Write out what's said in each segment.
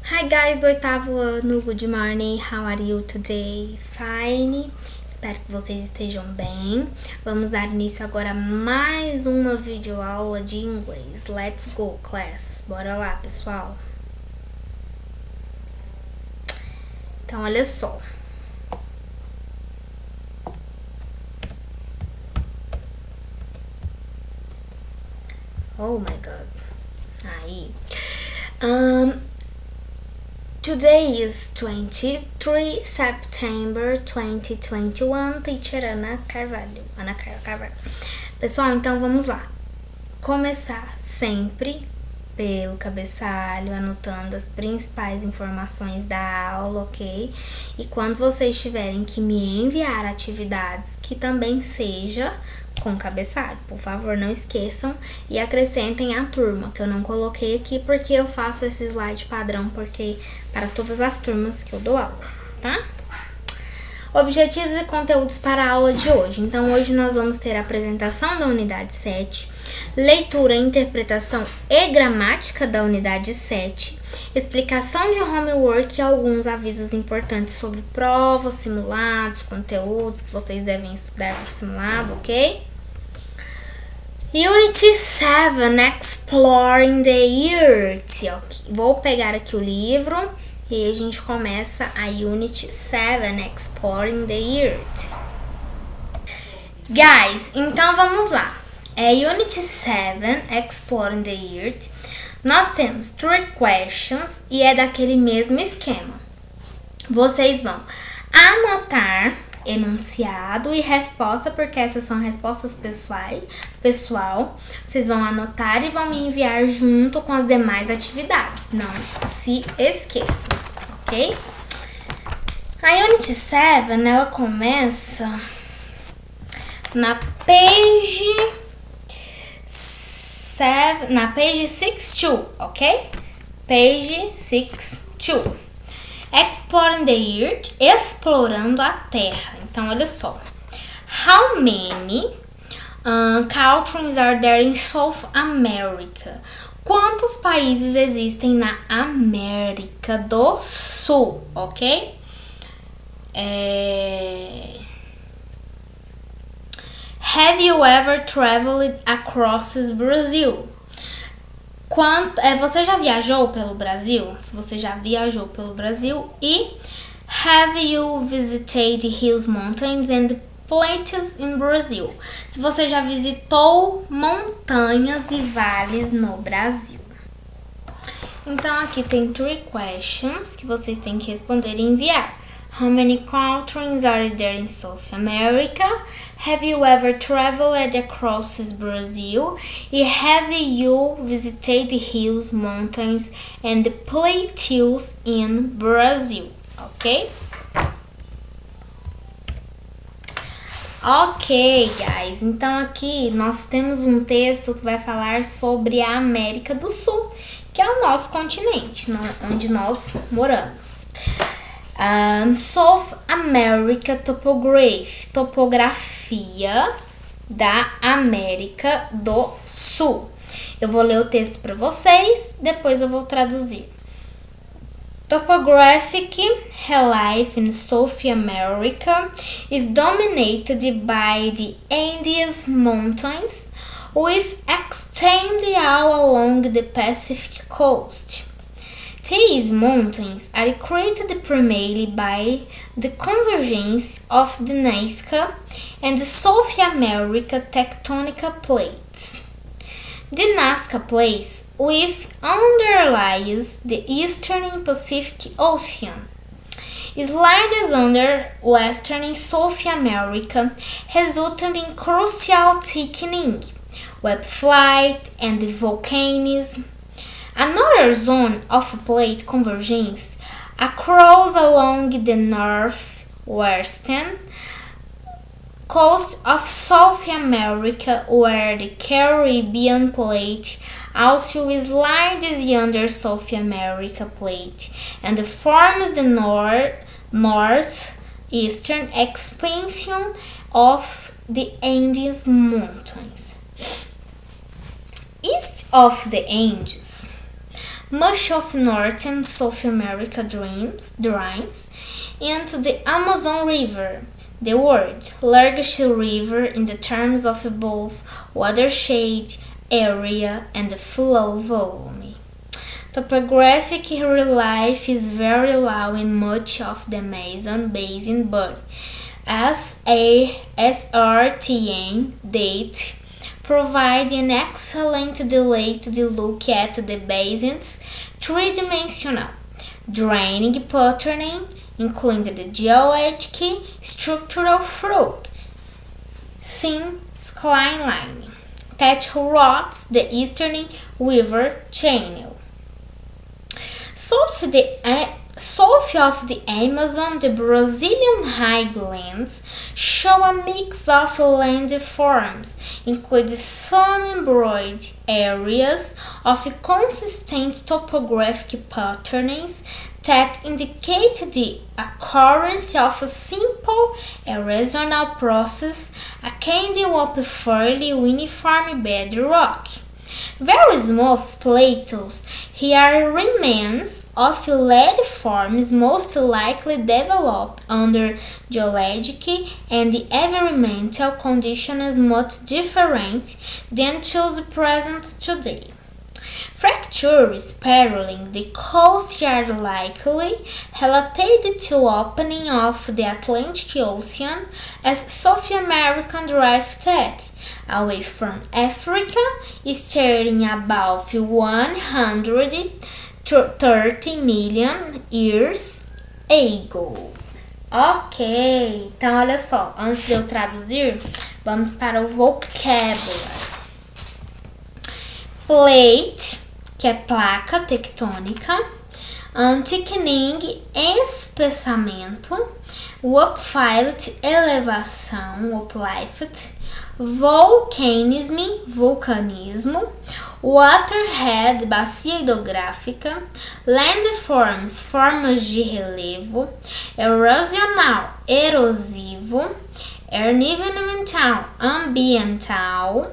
Hi guys do oitavo ano, good morning, how are you today? Fine, espero que vocês estejam bem. Vamos dar início agora a mais uma videoaula de inglês. Let's go, class! Bora lá, pessoal! Então, olha só. Oh my god. Aí. Today is 23 September 2021. Teacher Ana Carvalho. Pessoal, então vamos lá. Começar sempre pelo cabeçalho, anotando as principais informações da aula, ok? E quando vocês tiverem que me enviar atividades, que também seja com cabeçalho, por favor, não esqueçam e acrescentem a turma, que eu não coloquei aqui porque eu faço esse slide padrão porque para todas as turmas que eu dou aula, tá? Objetivos e conteúdos para a aula de hoje. Então, hoje nós vamos ter a apresentação da unidade 7, leitura, interpretação e gramática da unidade 7, explicação de homework e alguns avisos importantes sobre provas, simulados, conteúdos que vocês devem estudar por simulado, ok? Unity 7, Exploring the Earth. Okay. Vou pegar aqui o livro e a gente começa a Unity 7, Exploring the Earth. Guys, então vamos lá. Unity 7, Exploring the Earth. Nós temos 3 questions e é daquele mesmo esquema. Vocês vão anotar enunciado e resposta, porque essas são respostas pessoal. Vocês vão anotar e vão me enviar junto com as demais atividades. Não se esqueçam, ok? A Unity 7, ela começa na page 62, ok? Page 62. Exploring the Earth, explorando a Terra. Então, olha só. How many countries are there in South America? Quantos países existem na América do Sul, ok? Have you ever traveled across Brazil? Você já viajou pelo Brasil? Se você já viajou pelo Brasil. E have you visited hills, mountains and plateaus in Brazil? Se você já visitou montanhas e vales no Brasil. Então aqui tem 3 questions que vocês têm que responder e enviar. How many countries are there in South America? Have you ever traveled across Brazil? E have you visited hills, mountains and plateaus in Brazil? Ok? Ok, guys. Então aqui nós temos um texto que vai falar sobre a América do Sul, que é o nosso continente, onde nós moramos. South America Topography, topografia da América do Sul. Eu vou ler o texto para vocês, depois eu vou traduzir. Topographic relief in South America is dominated by the Andes Mountains, which extend all along the Pacific coast. These mountains are created primarily by the convergence of the Nazca and South America tectonic plates. The Nazca Plate, which underlies the eastern Pacific Ocean, slides under western South America, resulting in crustal thickening, web flight, and volcanoes. Another zone of plate convergence occurs along the northwestern coast of South America, where the Caribbean plate also slides under South America plate and forms the northeastern expansion of the Andes Mountains. East of the Andes, much of North and South America drains into the Amazon River, the world's largest river in the terms of both watershed area and flow volume. Topographic relief is very low in much of the Amazon basin, but as a SRTN data provide an excellent detailed look at the basin's three-dimensional draining patterning, including the geologic, structural flow, syncline that routes the eastern river channel. South of the Amazon, the Brazilian highlands show a mix of landforms, including some broad areas of consistent topographic patterns that indicate the occurrence of a simple erosional process akin up fairly uniform bedrock. Very smooth plateaus here remains of landforms most likely developed under geologic and environmental conditions much different than those present today. Fractures paralleling the coast are likely related to opening of the Atlantic Ocean as South American drifted away from Africa starting about 130 million years ago. Ok, então olha só, antes de eu traduzir, vamos para o vocábulo. Plate, que é placa tectônica, thickening, espessamento, uplift, elevação, uplift, volcanism, vulcanismo, watershed, bacia hidrográfica, landforms, formas de relevo, erosional, erosivo, environmental, ambiental,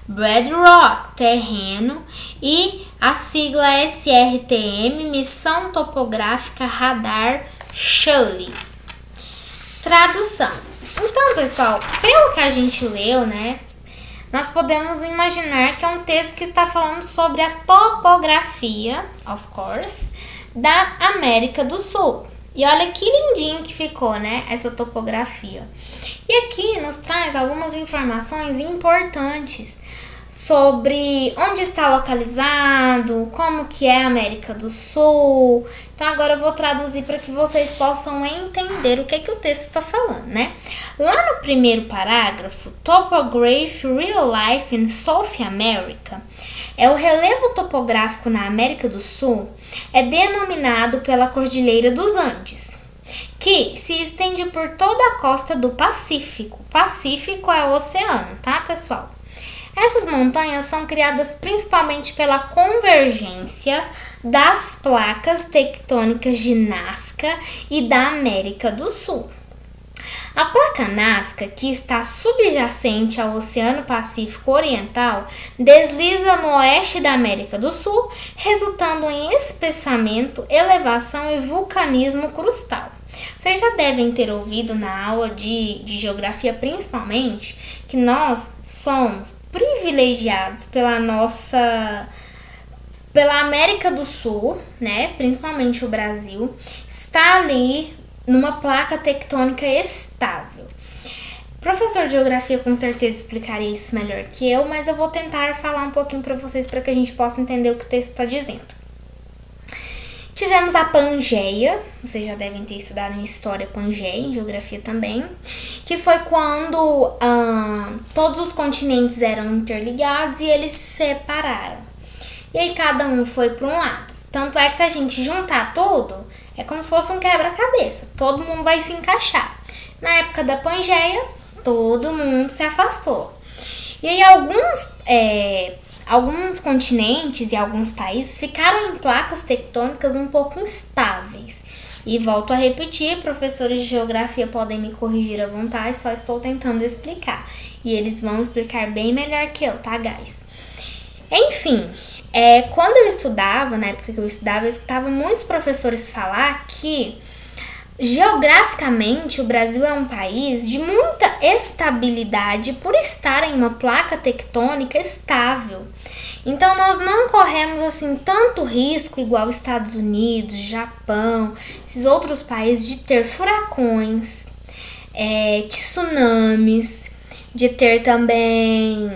bedrock, terreno, e a sigla SRTM, missão topográfica radar Shelley. Tradução. Então, pessoal, pelo que a gente leu, né, nós podemos imaginar que é um texto que está falando sobre a topografia, of course, da América do Sul. E olha que lindinho que ficou, né, essa topografia. E aqui nos traz algumas informações importantes sobre onde está localizado, como que é a América do Sul. Então agora eu vou traduzir para que vocês possam entender o que o texto está falando, né? Lá no primeiro parágrafo, Topography Real Life in South America, o relevo topográfico na América do Sul é denominado pela Cordilheira dos Andes, que se estende por toda a costa do Pacífico. Pacífico é o oceano, tá, pessoal? Essas montanhas são criadas principalmente pela convergência das placas tectônicas de Nazca e da América do Sul. A placa Nazca, que está subjacente ao Oceano Pacífico Oriental, desliza no oeste da América do Sul, resultando em espessamento, elevação e vulcanismo crustal. Vocês já devem ter ouvido na aula de geografia, principalmente, que nós somos privilegiados pela América do Sul, né? Principalmente o Brasil, está ali numa placa tectônica estável. O professor de geografia com certeza explicaria isso melhor que eu, mas eu vou tentar falar um pouquinho para vocês para que a gente possa entender o que o texto está dizendo. Tivemos a Pangeia, vocês já devem ter estudado em História Pangeia, em Geografia também, que foi quando todos os continentes eram interligados e eles se separaram. E aí cada um foi para um lado. Tanto é que se a gente juntar tudo, é como se fosse um quebra-cabeça, todo mundo vai se encaixar. Na época da Pangeia, todo mundo se afastou. E aí alguns continentes e alguns países ficaram em placas tectônicas um pouco instáveis. E volto a repetir, professores de geografia podem me corrigir à vontade, só estou tentando explicar. E eles vão explicar bem melhor que eu, tá, guys? Enfim, Quando eu estudava, na época que eu escutava muitos professores falar que geograficamente o Brasil é um país de muita estabilidade por estar em uma placa tectônica estável. Então nós não corremos assim tanto risco igual Estados Unidos, Japão, esses outros países de ter furacões, tsunamis, de ter também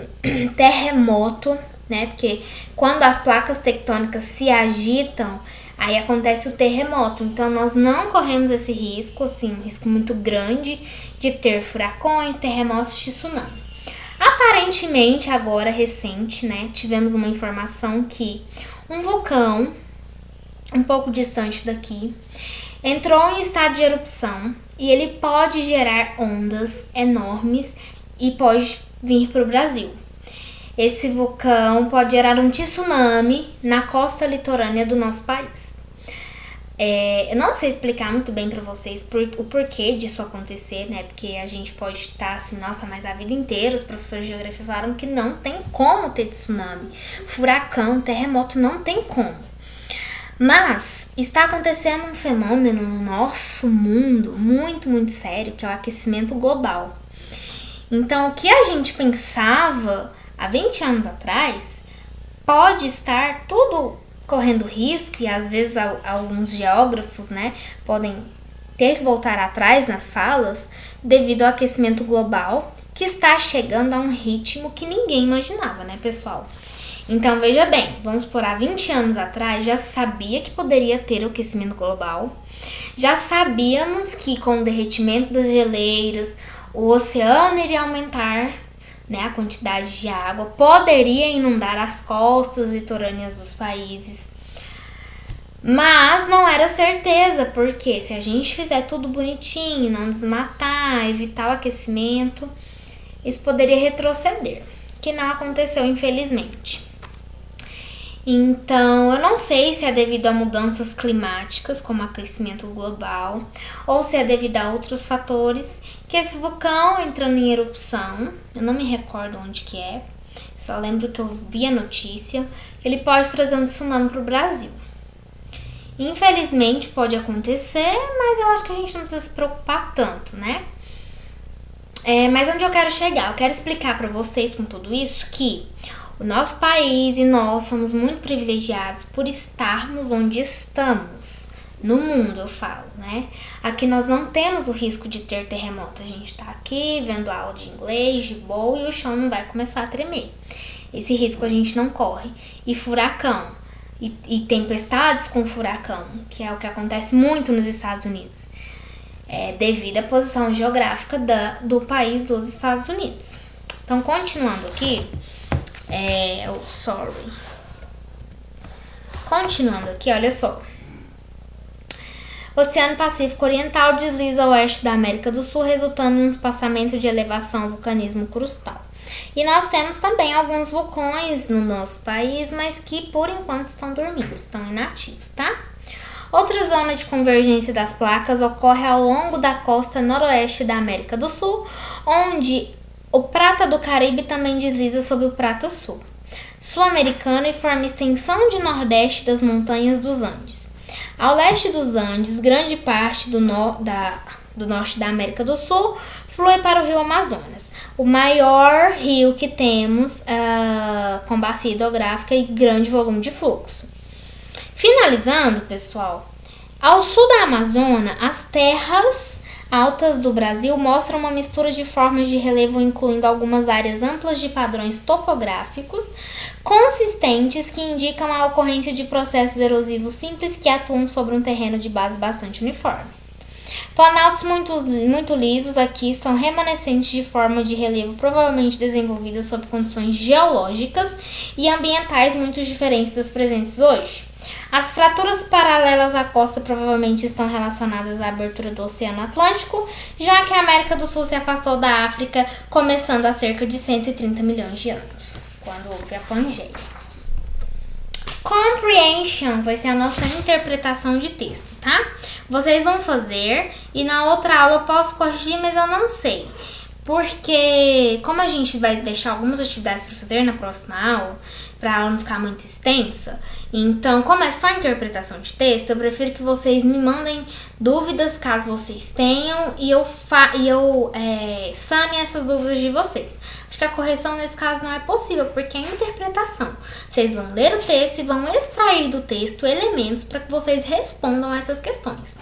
terremoto, né? Porque quando as placas tectônicas se agitam, aí acontece o terremoto. Então nós não corremos esse risco, assim, um risco muito grande de ter furacões, terremotos, tsunami. Aparentemente, agora recente, né, tivemos uma informação que um vulcão um pouco distante daqui entrou em estado de erupção e ele pode gerar ondas enormes e pode vir para o Brasil. Esse vulcão pode gerar um tsunami na costa litorânea do nosso país. Eu não sei explicar muito bem pra vocês o porquê disso acontecer, né? Porque a gente pode estar assim, nossa, mas a vida inteira os professores de geografia falaram que não tem como ter tsunami, furacão, terremoto, não tem como. Mas está acontecendo um fenômeno no nosso mundo muito, muito sério, que é o aquecimento global. Então, o que a gente pensava há 20 anos atrás pode estar tudo correndo risco, e às vezes alguns geógrafos, né, podem ter que voltar atrás nas falas devido ao aquecimento global, que está chegando a um ritmo que ninguém imaginava, né, pessoal? Então, veja bem, vamos por há 20 anos atrás, já sabia que poderia ter o aquecimento global, já sabíamos que com o derretimento das geleiras, o oceano iria aumentar, né, a quantidade de água, poderia inundar as costas litorâneas dos países. Mas não era certeza, porque se a gente fizer tudo bonitinho, não desmatar, evitar o aquecimento, isso poderia retroceder, que não aconteceu, infelizmente. Então, eu não sei se é devido a mudanças climáticas, como aquecimento global, ou se é devido a outros fatores, que esse vulcão entrando em erupção, eu não me recordo onde que é, só lembro que eu vi a notícia, ele pode trazer um tsunami para o Brasil. Infelizmente pode acontecer, mas eu acho que a gente não precisa se preocupar tanto, né? Mas onde eu quero chegar? Eu quero explicar para vocês com tudo isso que o nosso país e nós somos muito privilegiados por estarmos onde estamos. No mundo, eu falo, né? Aqui nós não temos o risco de ter terremoto. A gente tá aqui vendo aula de inglês, de boa, e o chão não vai começar a tremer. Esse risco a gente não corre. E furacão. E tempestades com furacão, que é o que acontece muito nos Estados Unidos. Devido à posição geográfica do país dos Estados Unidos. Então, continuando aqui. Continuando aqui, olha só. O Oceano Pacífico Oriental desliza a oeste da América do Sul, resultando em um espaçamento de elevação vulcanismo crustal. E nós temos também alguns vulcões no nosso país, mas que por enquanto estão dormindo, estão inativos, tá? Outra zona de convergência das placas ocorre ao longo da costa noroeste da América do Sul, onde o Prata do Caribe também desliza sobre o Prata Sul-Americano e forma extensão de nordeste das montanhas dos Andes. Ao leste dos Andes, grande parte do norte da América do Sul flui para o rio Amazonas, o maior rio que temos com bacia hidrográfica e grande volume de fluxo. Finalizando, pessoal, ao sul da Amazônia, as terras altas do Brasil mostram uma mistura de formas de relevo, incluindo algumas áreas amplas de padrões topográficos consistentes que indicam a ocorrência de processos erosivos simples que atuam sobre um terreno de base bastante uniforme. Planaltos muito lisos aqui são remanescentes de forma de relevo provavelmente desenvolvidas sob condições geológicas e ambientais muito diferentes das presentes hoje. As fraturas paralelas à costa provavelmente estão relacionadas à abertura do Oceano Atlântico, já que a América do Sul se afastou da África, começando há cerca de 130 milhões de anos, quando houve a Pangeia. Comprehension vai ser a nossa interpretação de texto, tá? Vocês vão fazer e na outra aula eu posso corrigir, mas eu não sei. Porque como a gente vai deixar algumas atividades para fazer na próxima aula, pra aula não ficar muito extensa. Então, como é só interpretação de texto, eu prefiro que vocês me mandem dúvidas caso vocês tenham e eu sane essas dúvidas de vocês. Acho que a correção nesse caso não é possível, porque é interpretação. Vocês vão ler o texto e vão extrair do texto elementos para que vocês respondam essas questões.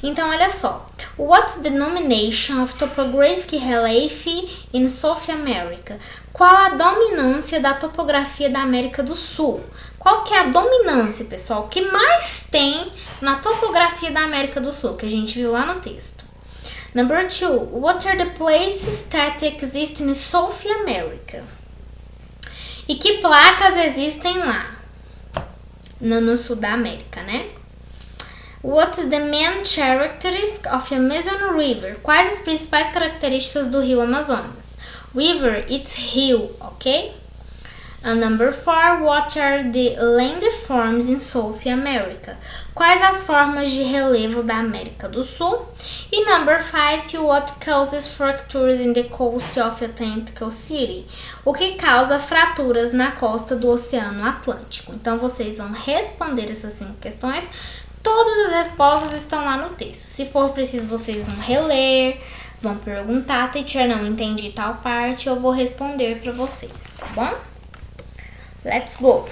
Então, olha só. What's the denomination of topographic relief in South America? Qual a dominância da topografia da América do Sul? Qual que é a dominância, pessoal? O que mais tem na topografia da América do Sul, que a gente viu lá no texto? Number 2. What are the places that exist in South America? E que placas existem lá? No sul da América, né? What is the main characteristic of Amazon River? Quais as principais características do rio Amazonas? River, it's rio, ok? And number 4, what are the landforms in South America? Quais as formas de relevo da América do Sul? E number 5, what causes fractures in the coast of Atlantic City? O que causa fraturas na costa do Oceano Atlântico? Então, vocês vão responder essas 5 questões. Todas as respostas estão lá no texto. Se for preciso, vocês vão reler, vão perguntar, teacher, não entendi tal parte, eu vou responder para vocês, tá bom? Let's go!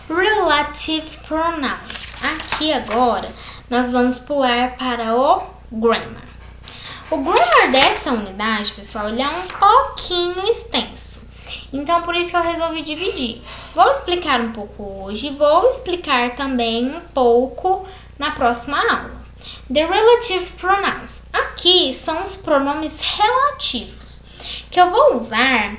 Relative pronouns. Aqui agora, nós vamos pular para o grammar. O grammar dessa unidade, pessoal, ele é um pouquinho extenso. Então, por isso que eu resolvi dividir. Vou explicar um pouco hoje, vou explicar também um pouco na próxima aula. The relative pronouns. Aqui são os pronomes relativos, que eu vou usar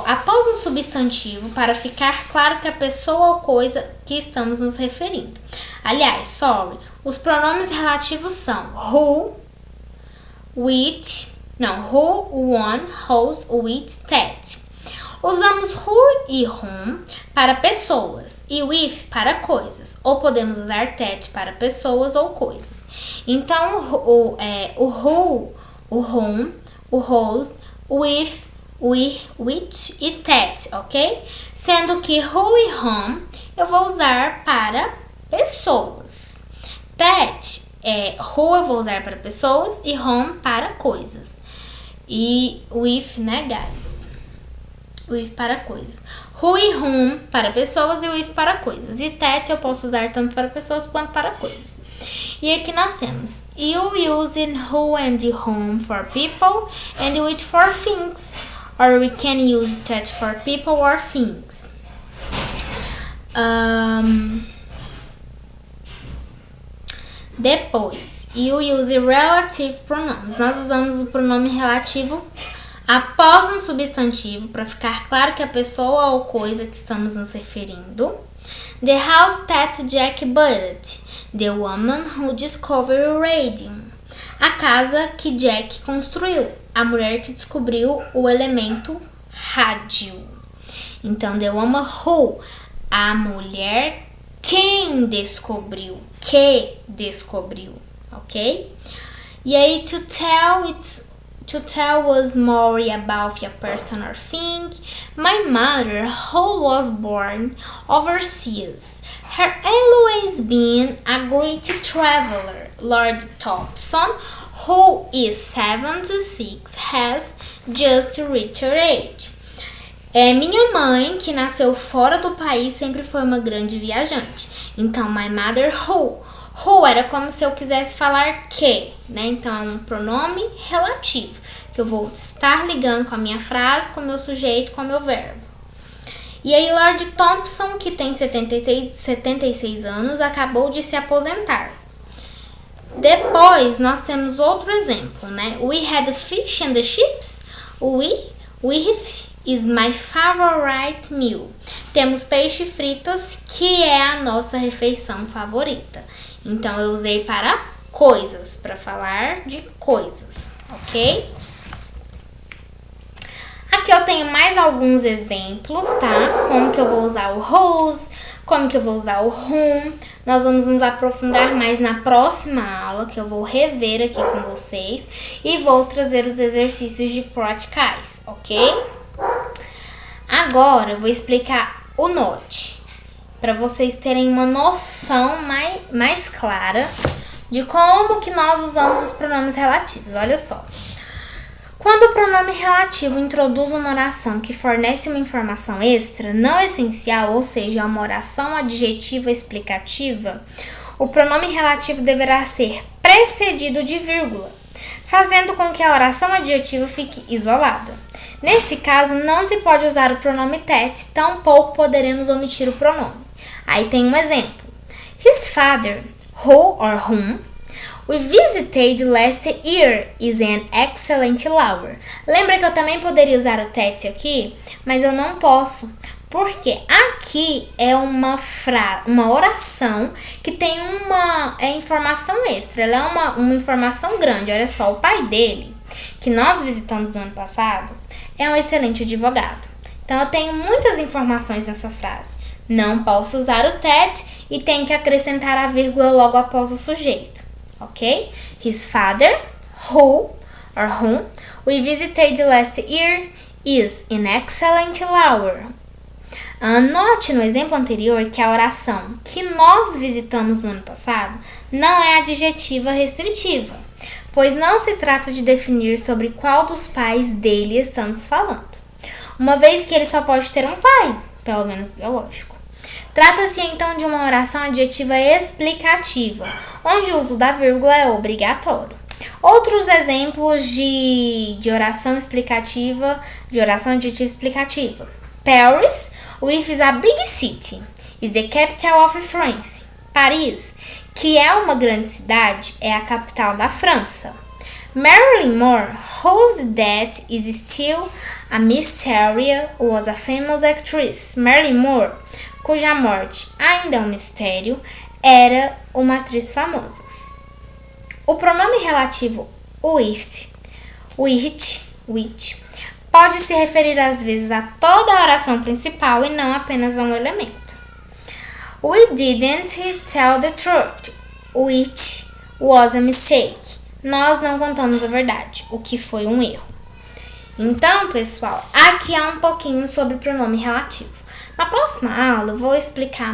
após um substantivo para ficar claro que a pessoa ou coisa que estamos nos referindo. Aliás, os pronomes relativos são who, which, who, one, whose, which, that. Usamos who e whom para pessoas e with para coisas, ou podemos usar that para pessoas ou coisas. Então, o who, o whom, o whose, with, which e that, ok? Sendo que who e whom eu vou usar para pessoas. That, who eu vou usar para pessoas e whom para coisas. E with, né, guys? With para coisas. Who e whom para pessoas e with para coisas. E that eu posso usar tanto para pessoas quanto para coisas. E aqui nós temos you using who and whom for people and with for things. Or we can use that for people or things. Depois, you use relative pronouns. Nós usamos o pronome relativo após um substantivo para ficar claro que a pessoa ou coisa que estamos nos referindo. The house that Jack built. The woman who discovered radio. A casa que Jack construiu. A mulher que descobriu o elemento rádio. Então, the woman who. A mulher quem descobriu. Que descobriu. Ok? E aí, to tell us more about a person or thing. My mother, who was born overseas, had always been a great traveler. Lord Thompson, who is 76, has just reached her age. Minha mãe, que nasceu fora do país, sempre foi uma grande viajante. Então, my mother, who. Who era como se eu quisesse falar que, né? Então, é um pronome relativo, que eu vou estar ligando com a minha frase, com o meu sujeito, com o meu verbo. E aí, Lord Thompson, que tem 76 anos, acabou de se aposentar. Depois, nós temos outro exemplo, né? We had fish and the chips. With is my favorite meal. Temos peixe fritas, que é a nossa refeição favorita. Então, eu usei para coisas, para falar de coisas, ok? Aqui eu tenho mais alguns exemplos, tá? Como que eu vou usar o whose, como que eu vou usar o whom. Nós vamos nos aprofundar mais na próxima aula, que eu vou rever aqui com vocês. E vou trazer os exercícios de praticais, ok? Agora eu vou explicar o note, para vocês terem uma noção mais clara de como que nós usamos os pronomes relativos. Olha só. Quando o pronome relativo introduz uma oração que fornece uma informação extra, não essencial, ou seja, uma oração adjetiva explicativa, o pronome relativo deverá ser precedido de vírgula, fazendo com que a oração adjetiva fique isolada. Nesse caso, não se pode usar o pronome that, tampouco poderemos omitir o pronome. Aí tem um exemplo. His father, who or whom, we visited last year is an excellent lawyer. Lembra que eu também poderia usar o that aqui, mas eu não posso, porque aqui é uma oração que tem uma informação extra. Ela é uma informação grande. Olha só, o pai dele, que nós visitamos no ano passado, é um excelente advogado. Então eu tenho muitas informações nessa frase. Não posso usar o that e tenho que acrescentar a vírgula logo após o sujeito. Ok? His father, who or whom we visited last year, is an excellent lawyer. Note no exemplo anterior que a oração que nós visitamos no ano passado não é adjetiva restritiva, pois não se trata de definir sobre qual dos pais dele estamos falando, uma vez que ele só pode ter um pai, pelo menos biológico. Trata-se então de uma oração adjetiva explicativa, onde o uso da vírgula é obrigatório. Outros exemplos de oração explicativa, de oração adjetiva explicativa. Paris, which is a big city, is the capital of France. Paris, que é uma grande cidade, é a capital da França. Marilyn Monroe, whose death is still a mystery, was a famous actress. Marilyn Monroe, cuja morte ainda é um mistério, era uma atriz famosa. O pronome relativo with, which, pode se referir às vezes a toda a oração principal e não apenas a um elemento. We didn't tell the truth, which was a mistake. Nós não contamos a verdade, o que foi um erro. Então, pessoal, aqui há um pouquinho sobre pronome relativo. Na próxima aula eu vou explicar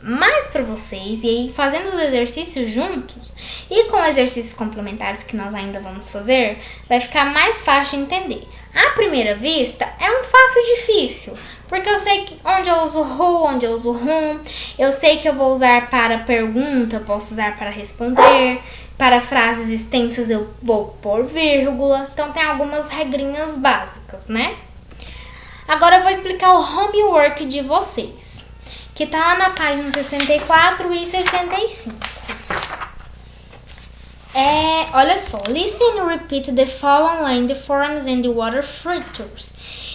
mais para vocês, e aí fazendo os exercícios juntos e com exercícios complementares que nós ainda vamos fazer, vai ficar mais fácil de entender. À primeira vista é um fácil difícil, porque eu sei que onde eu uso who, onde eu uso whom, eu sei que eu vou usar para pergunta, posso usar para responder, para frases extensas eu vou pôr vírgula, então tem algumas regrinhas básicas, né? Agora eu vou explicar o homework de vocês, que tá lá na página 64 e 65. Olha só, listen and repeat the following landforms and water features.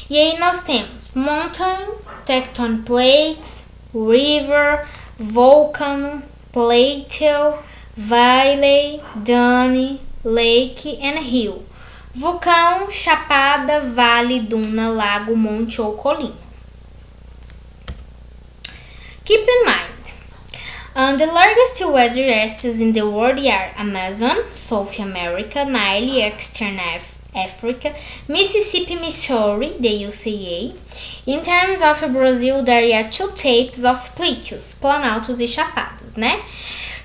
E aí nós temos mountain, tectonic plates, river, volcano, plateau, valley, dune, lake and hill. Vulcão, chapada, vale, duna, lago, monte ou colina. Keep in mind, the largest weather areas in the world are Amazon, South America, Nile, Eastern Africa, Mississippi, Missouri, the USA. In terms of Brazil, there are two types of plateaus, planaltos e chapadas, né?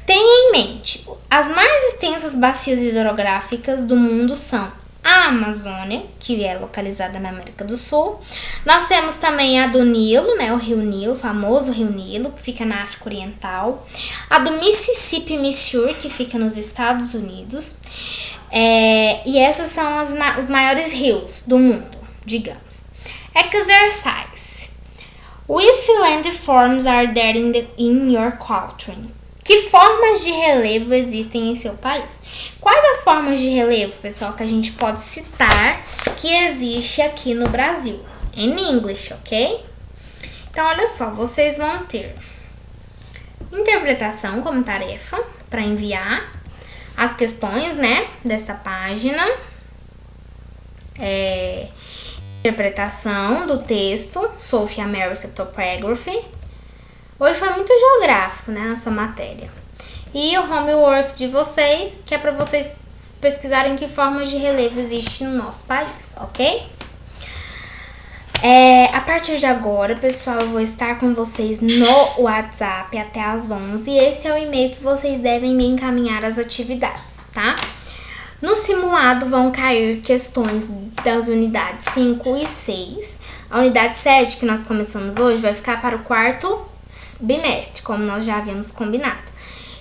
Tenha em mente, as mais extensas bacias hidrográficas do mundo são a Amazônia, que é localizada na América do Sul. Nós temos também a do Nilo, né, o Rio Nilo, o famoso Rio Nilo, que fica na África Oriental. A do Mississippi, Missouri, que fica nos Estados Unidos. E essas são os maiores rios do mundo, digamos. Exercise. Which landforms are there in your country? Que formas de relevo existem em seu país? Quais as formas de relevo, pessoal, que a gente pode citar que existe aqui no Brasil? Em English, ok? Então, olha só, vocês vão ter interpretação como tarefa para enviar as questões, né, dessa página. Interpretação do texto, South America Topography. Hoje foi muito geográfico, né, essa matéria. E o homework de vocês, que é para vocês pesquisarem que formas de relevo existe no nosso país, ok? A partir de agora, pessoal, eu vou estar com vocês no WhatsApp até às 11. Esse é o e-mail que vocês devem me encaminhar as atividades, tá? No simulado vão cair questões das unidades 5 e 6. A unidade 7, que nós começamos hoje, vai ficar para o quarto bimestre, como nós já havíamos combinado.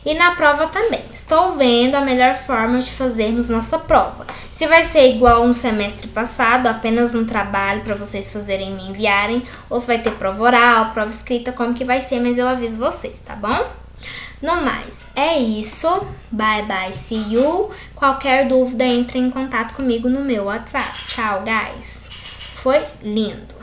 E na prova também. Estou vendo a melhor forma de fazermos nossa prova. Se vai ser igual no semestre passado, apenas um trabalho para vocês fazerem e me enviarem, ou se vai ter prova oral, prova escrita, como que vai ser, mas eu aviso vocês, tá bom? No mais, é isso. Bye, bye, see you. Qualquer dúvida, entre em contato comigo no meu WhatsApp. Tchau, guys. Foi lindo.